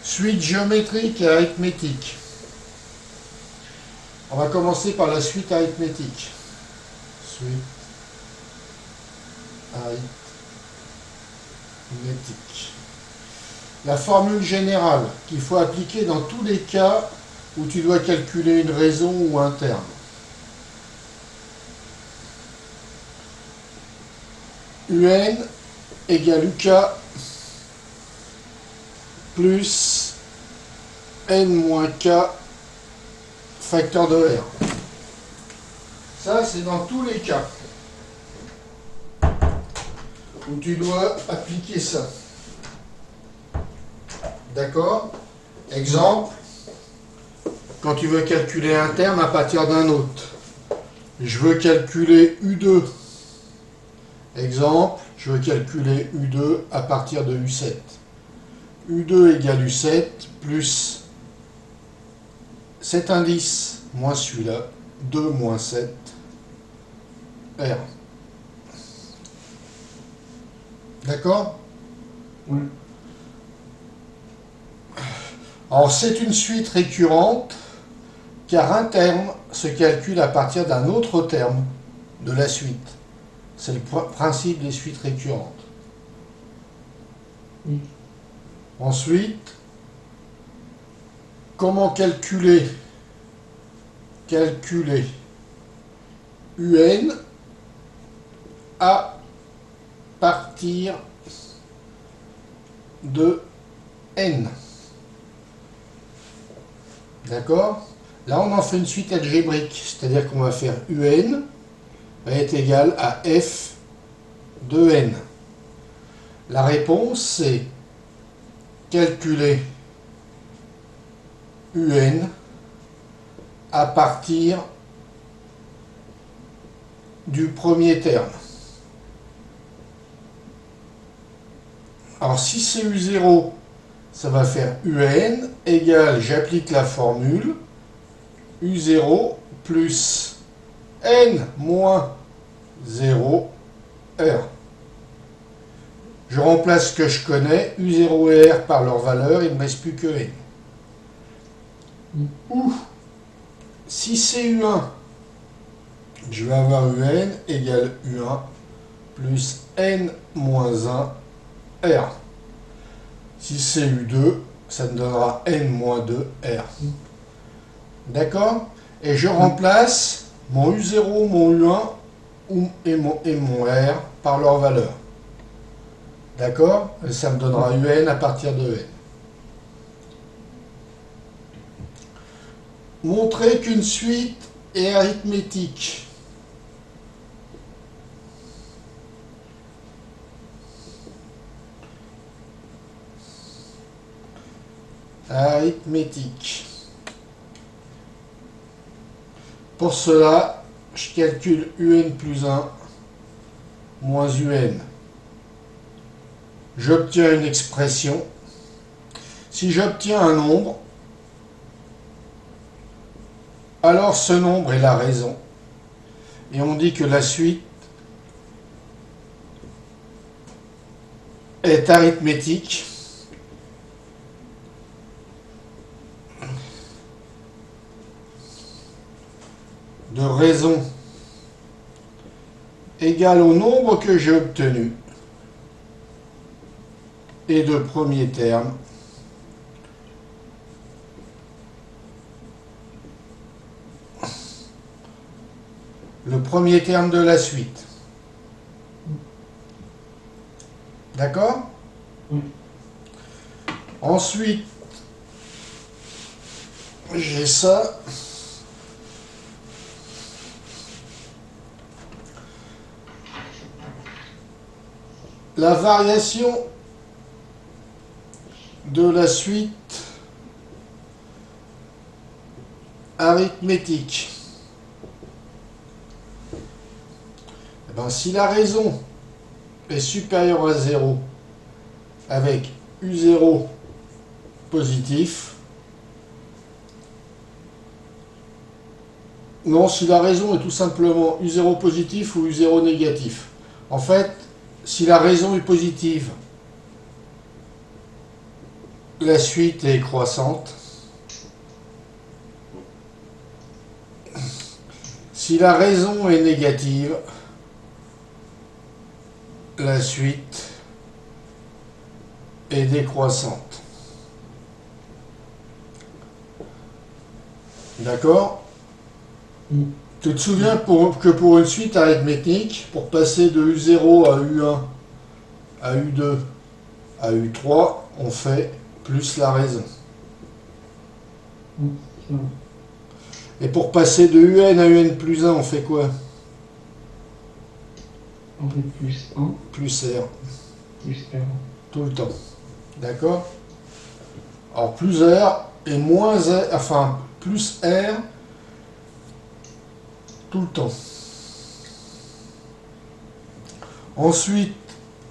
Suite géométrique et arithmétique. On va commencer par la suite arithmétique. Suite arithmétique. La formule générale qu'il faut appliquer dans tous les cas où tu dois calculer une raison ou un terme. UN égale UK plus N moins K facteur de R. Ça, c'est dans tous les cas où tu dois appliquer ça. D'accord? Exemple, quand tu veux calculer un terme à partir d'un autre. Je veux calculer U2. Exemple, je veux calculer U2 à partir de U7. U2 égale U7 plus cet indice moins celui-là, 2 moins 7, R. D'accord? Oui. Alors c'est une suite récurrente car un terme se calcule à partir d'un autre terme de la suite. C'est le principe des suites récurrentes. Oui. Ensuite, comment calculer UN à partir de N. D'accord? Là, on en fait une suite algébrique, c'est-à-dire qu'on va faire UN va être égal à F de N. La réponse, c'est calculer UN à partir du premier terme. Alors si c'est U0, ça va faire UN égale, j'applique la formule, U0 plus N moins 0 R. Je remplace ce que je connais, U0 et R par leur valeur, il ne me reste plus que N. Ou, si c'est U1, je vais avoir UN égale U1 plus N moins 1 R. Si c'est U2, ça me donnera N moins 2 R. D'accord? Et je remplace mon U0, mon U1 et mon R par leur valeur. D'accord? Et ça me donnera UN à partir de N. Montrer qu'une suite est arithmétique. Arithmétique. Pour cela, je calcule UN plus 1 moins UN. J'obtiens une expression. Si j'obtiens un nombre, alors ce nombre est la raison. Et on dit que la suite est arithmétique de raison égale au nombre que j'ai obtenu et de premier terme le premier terme de la suite. D'accord? Oui. Ensuite, j'ai ça. La variation de la suite arithmétique. Eh bien, si la raison est supérieure à 0 avec U0 positif, non, si la raison est tout simplement U0 positif ou U0 négatif. En fait, si la raison est positive, la suite est croissante. Si la raison est négative, la suite est décroissante. D'accord? Tu te souviens que pour une suite arithmétique, pour passer de U0 à U1, à U2, à U3, on fait plus la raison. Et pour passer de UN à UN plus 1, on fait quoi? On fait plus 1, Plus R, plus R. tout le temps. D'accord? Alors plus R et moins R, enfin plus R tout le temps. Ensuite,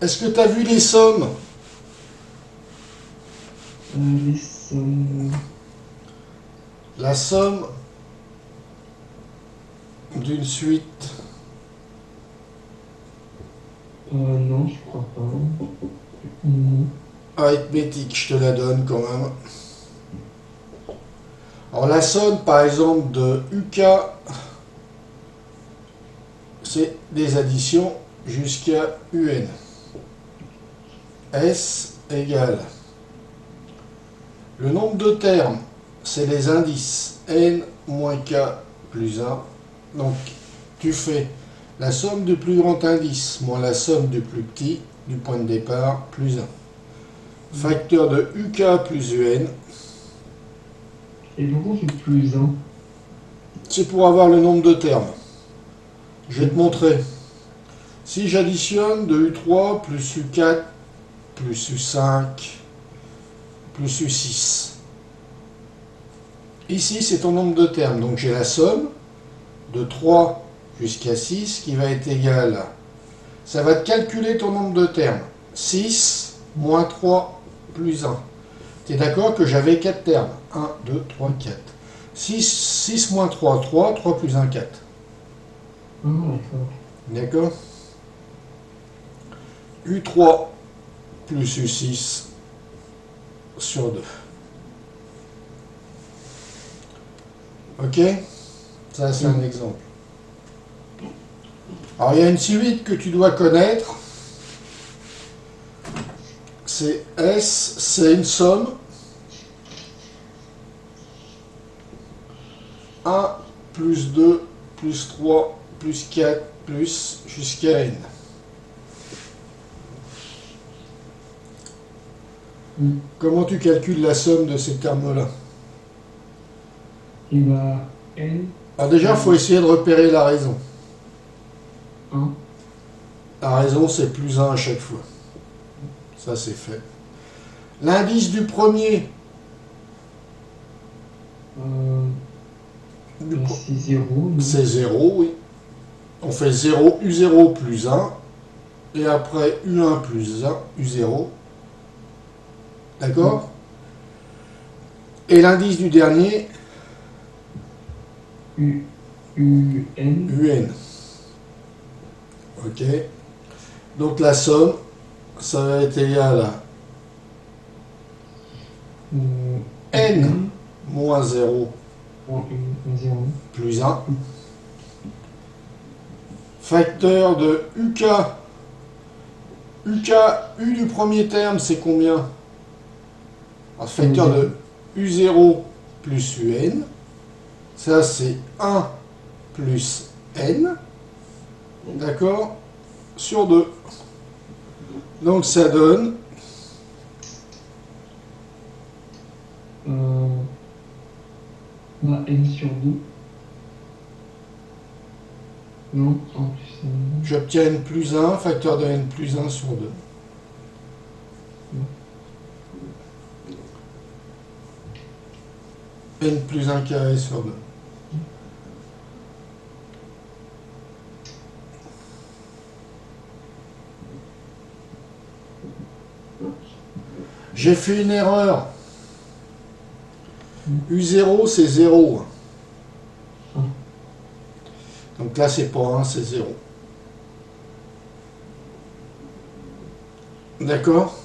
est-ce que tu as vu les sommes? Les sommes. La somme d'une suite. Non, je crois pas. Non. Arithmétique, je te la donne quand même. Alors la somme par exemple de UK, c'est des additions jusqu'à UN. S égale. Le nombre de termes, c'est les indices. N moins K plus 1. Donc tu fais la somme du plus grand indice moins la somme du plus petit du point de départ plus 1. Facteur de UK plus UN. Et pourquoi on fait plus 1? C'est pour avoir le nombre de termes. Je vais te montrer. Si j'additionne de U3 plus U4 plus U5 plus U6. Ici, c'est ton nombre de termes. Donc j'ai la somme de 3 jusqu'à 6 qui va être égale à... Ça va te calculer ton nombre de termes. 6 moins 3 plus 1. Tu es d'accord que j'avais 4 termes. 1, 2, 3, 4. 6 moins 3, 3. 3 plus 1, 4. Ah, d'accord. D'accord? U3 plus U6 sur 2. Ok? Ça, c'est un exemple. Alors, il y a une suite que tu dois connaître. C'est S, c'est une somme. 1 plus 2 plus 3 plus 4 plus jusqu'à N. Comment tu calcules la somme de ces termes-là? Et bah, N, Alors déjà, il faut essayer de repérer la raison. 1. La raison, c'est plus 1 à chaque fois. Ça, c'est fait. L'indice du premier. C'est 0. C'est 0, oui. On fait 0, U0 plus 1. Et après, U1 plus 1, U0. D'accord? Et l'indice du dernier, UN. UN. Ok. Donc la somme, ça va être égal à N moins 0 plus 1. Facteur de UK. UK, U du premier terme, c'est combien? Alors, facteur de U0 plus UN. Ça, c'est 1 plus N. D'accord? Sur 2. Donc, ça donne... N sur 2. Non, en plus. J'obtiens N plus 1, facteur de N plus 1 sur 2. N plus 1 carré sur 2. J'ai fait une erreur. U0, c'est 0. Donc là, c'est pas 1, c'est 0. D'accord?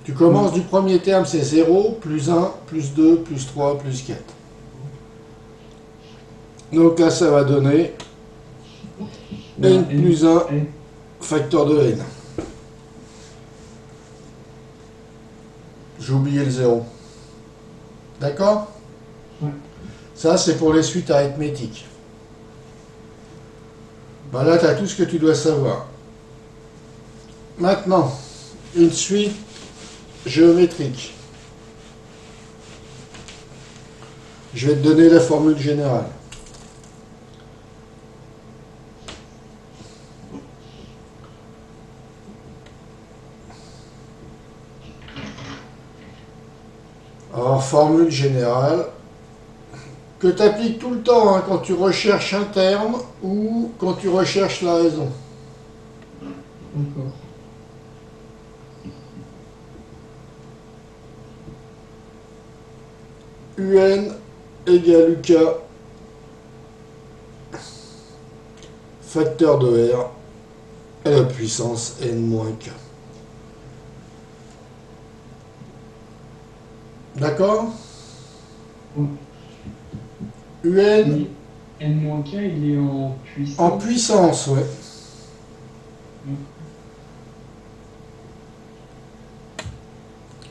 Tu commences du premier terme, c'est 0, plus 1, plus 2, plus 3, plus 4. Donc là, ça va donner n plus 1 N. facteur de n. J'ai oublié le 0. D'accord? Ouais. Ça, c'est pour les suites arithmétiques. Ben là, tu as tout ce que tu dois savoir. Maintenant, une suite géométrique. Je vais te donner la formule générale. Alors, formule générale, que tu appliques tout le temps hein, quand tu recherches un terme ou quand tu recherches la raison. D'accord. UN égale UK facteur de R à la puissance n moins k. D'accord? Ouais. UN Et N-K, il est en puissance. en puissance, ouais.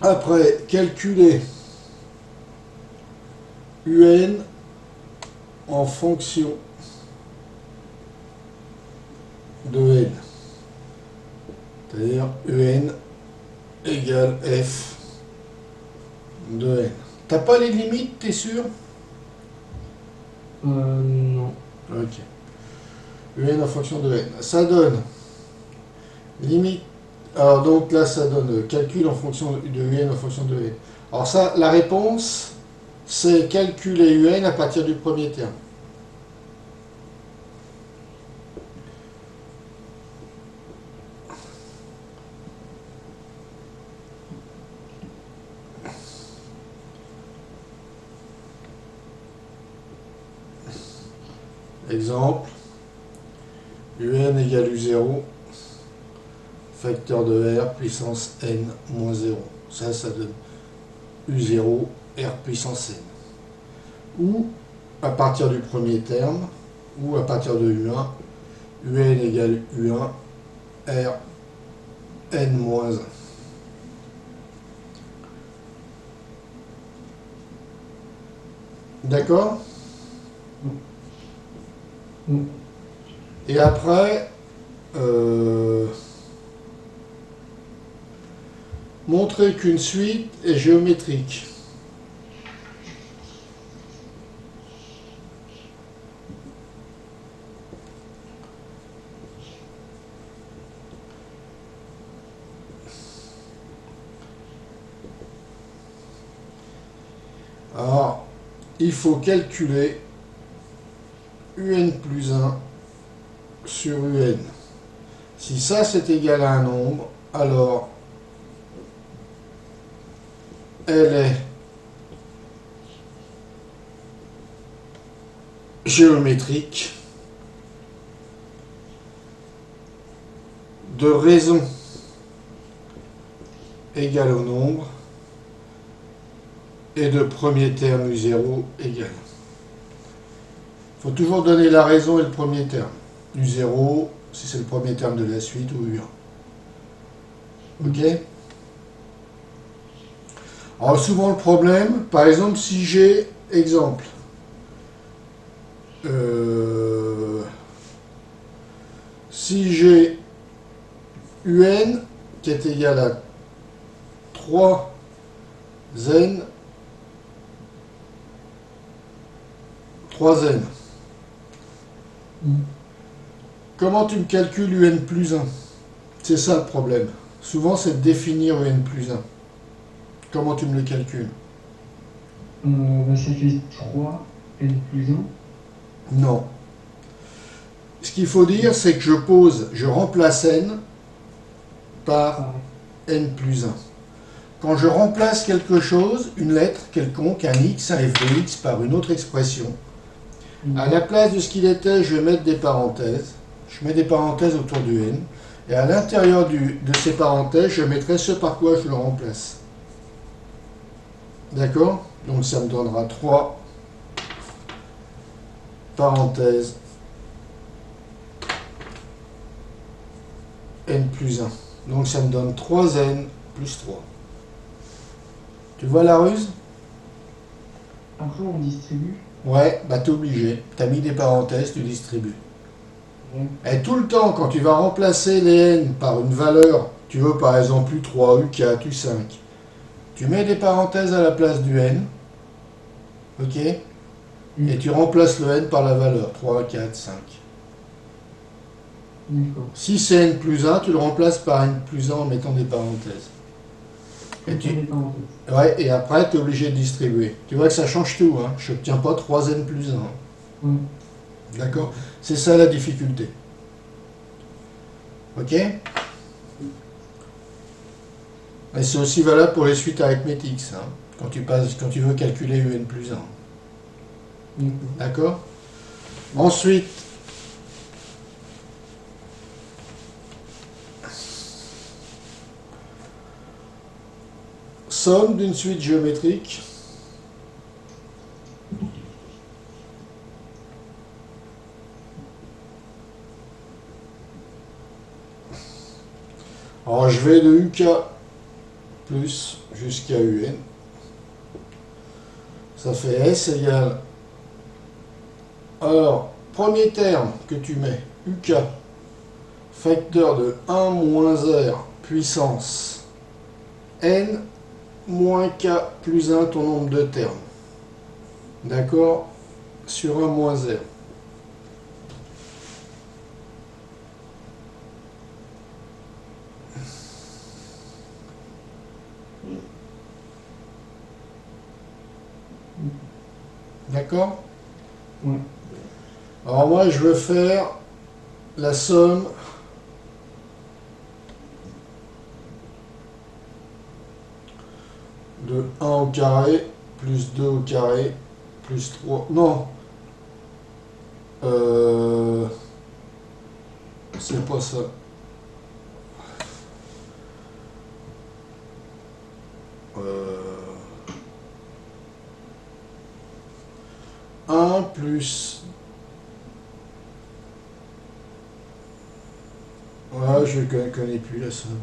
Après, calculer UN en fonction de N. C'est-à-dire UN égale F de N. T'as pas les limites, t'es sûr? Non. Ok. UN en fonction de N. Ça donne limite. Alors donc là, ça donne calcul en fonction de UN en fonction de N. Alors ça, la réponse, c'est calculer UN à partir du premier terme. Exemple, UN égale U0, facteur de R puissance N moins 0. Ça donne U0, R puissance N. Ou à partir du premier terme, ou à partir de U1, UN égale U1, R N moins 1. D'accord? Et après, montrer qu'une suite est géométrique. Alors, il faut calculer UN plus 1 sur UN. Si ça c'est égal à un nombre, alors elle est géométrique de raison égale au nombre et de premier terme U0 égal. Il faut toujours donner la raison et le premier terme. U0, si c'est le premier terme de la suite, ou U1. Ok? Alors souvent le problème, par exemple, si j'ai, exemple, si j'ai UN qui est égal à 3N, 3N. Comment tu me calcules UN plus 1? C'est ça le problème. Souvent, c'est de définir UN plus 1. Comment tu me le calcules? Ça fait 3 N plus 1. Non. Ce qu'il faut dire, c'est que je remplace N par N plus 1. Quand je remplace quelque chose, une lettre quelconque, un X, un f de X, par une autre expression, à la place de ce qu'il était, je vais mettre des parenthèses. Je mets des parenthèses autour du N. Et à l'intérieur de ces parenthèses, je mettrai ce par quoi je le remplace. D'accord? Donc ça me donnera 3 parenthèses n plus 1. Donc ça me donne 3n plus 3. Tu vois la ruse? Après, on distribue. Ouais, bah t'es obligé. T'as mis des parenthèses, tu distribues. Ouais. Et tout le temps, quand tu vas remplacer les n par une valeur, tu veux par exemple U3, U4, U5, tu mets des parenthèses à la place du n, ok? Et tu remplaces le n par la valeur 3, 4, 5. D'accord. Si c'est n plus 1, tu le remplaces par n plus 1 en mettant des parenthèses. Et, Comme ça, des parenthèses. ouais, et après, tu es obligé de distribuer. Tu vois que ça change tout. Hein. Je n'obtiens pas 3n plus 1. Ouais. D'accord? C'est ça la difficulté. Ok? Et c'est aussi valable pour les suites arithmétiques, ça. Hein, quand tu veux calculer un plus 1. D'accord. D'accord? Ensuite, somme d'une suite géométrique. Alors je vais de UK plus jusqu'à UN. Ça fait S égale. Alors, premier terme que tu mets, UK, facteur de 1 moins R puissance N moins K plus 1 ton nombre de termes. D'accord? Sur 1 moins R. D'accord? Ouais. Alors moi, je veux faire la somme de 1 au carré plus 2 au carré plus 3. Non. C'est pas ça. Euh, 1 plus... Ouais, je ne connais plus la somme.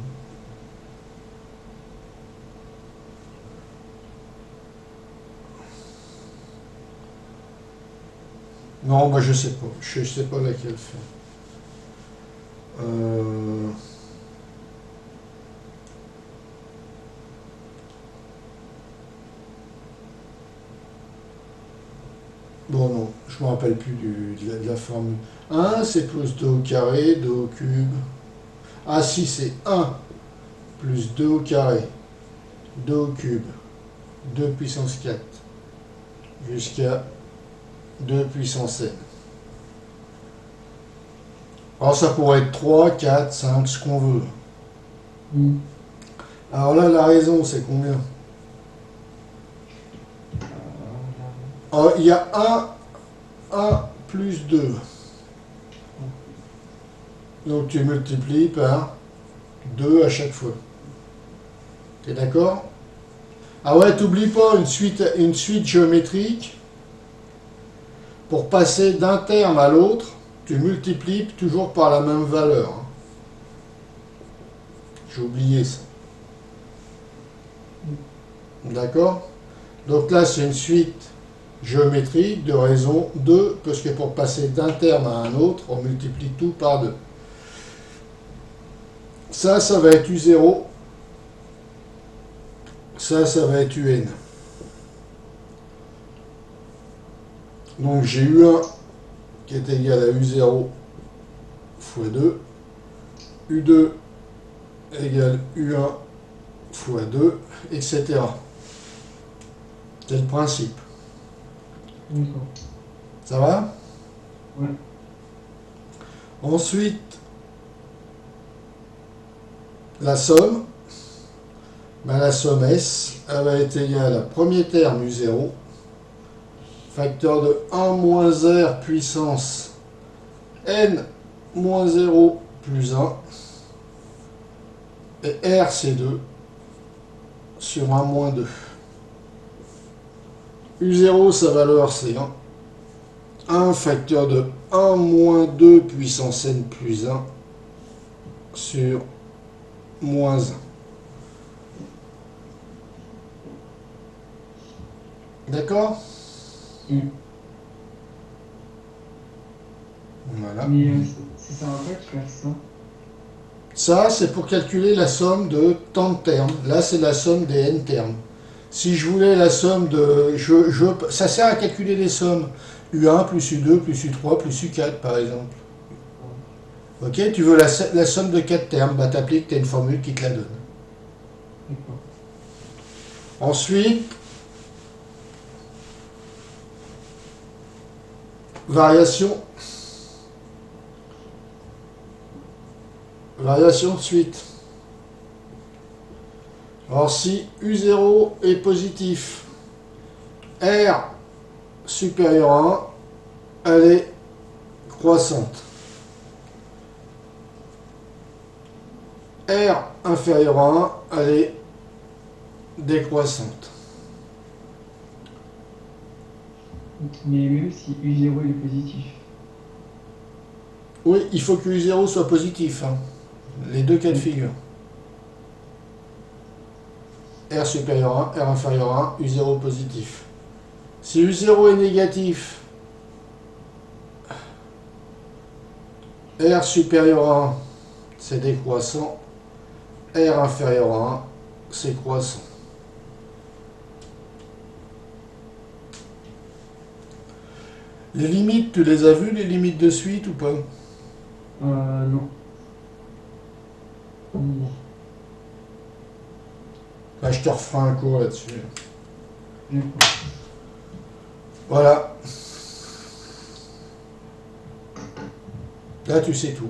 Non, moi je sais pas. Je sais pas laquelle faire. Bon, non, je me rappelle plus de la formule. 1, c'est plus 2 au carré, 2 au cube. Ah si, c'est 1 plus 2 au carré, 2 au cube, 2 puissance 4, jusqu'à 2 puissance n. Alors ça pourrait être 3, 4, 5, ce qu'on veut. Alors là, la raison, c'est combien? Alors, il y a 1 plus 2. Donc tu multiplies par 2 à chaque fois. T'es d'accord? Ah ouais, t'oublies pas une suite géométrique. Pour passer d'un terme à l'autre, tu multiplies toujours par la même valeur. Hein. J'ai oublié ça. D'accord? Donc là, c'est une suite géométrique de raison 2, parce que pour passer d'un terme à un autre, on multiplie tout par 2. Ça va être U0. Ça va être UN. Donc j'ai U1 qui est égal à U0 fois 2. U2 égale U1 fois 2, etc. C'est le principe. D'accord. Ça va? Ouais. Ensuite, la somme. Ben, la somme S, elle va être égale à premier terme U0, facteur de 1 moins R puissance N moins 0 plus 1, Et R, c'est 2 sur 1 moins 2. U0, sa valeur, c'est 1. 1 facteur de 1 moins 2 puissance n plus 1 sur moins 1. D'accord? Voilà. Mais ça sert à quoi de faire ça? Ça, c'est pour calculer la somme de tant de termes. Là, c'est la somme des n termes. Si je voulais la somme de... ça sert à calculer les sommes. U1 plus U2 plus U3 plus U4, par exemple. Ok, tu veux la somme de 4 termes, bah t'appliques, t'as une formule qui te la donne. D'accord. Ensuite, variation. Variation de suite. Alors si U0 est positif, R supérieur à 1, elle est croissante. R inférieur à 1, elle est décroissante. Mais même si U0 est positif. Oui, il faut que U0 soit positif. Hein. Les deux cas de figure. R supérieur à 1, R inférieur à 1, U0 positif. Si U0 est négatif, R supérieur à 1, c'est décroissant. R inférieur à 1, c'est croissant. Les limites, tu les as vues, les limites de suite ou pas? Non. Non. Là, je te referai un cours là-dessus. D'accord. Voilà. Là, tu sais tout.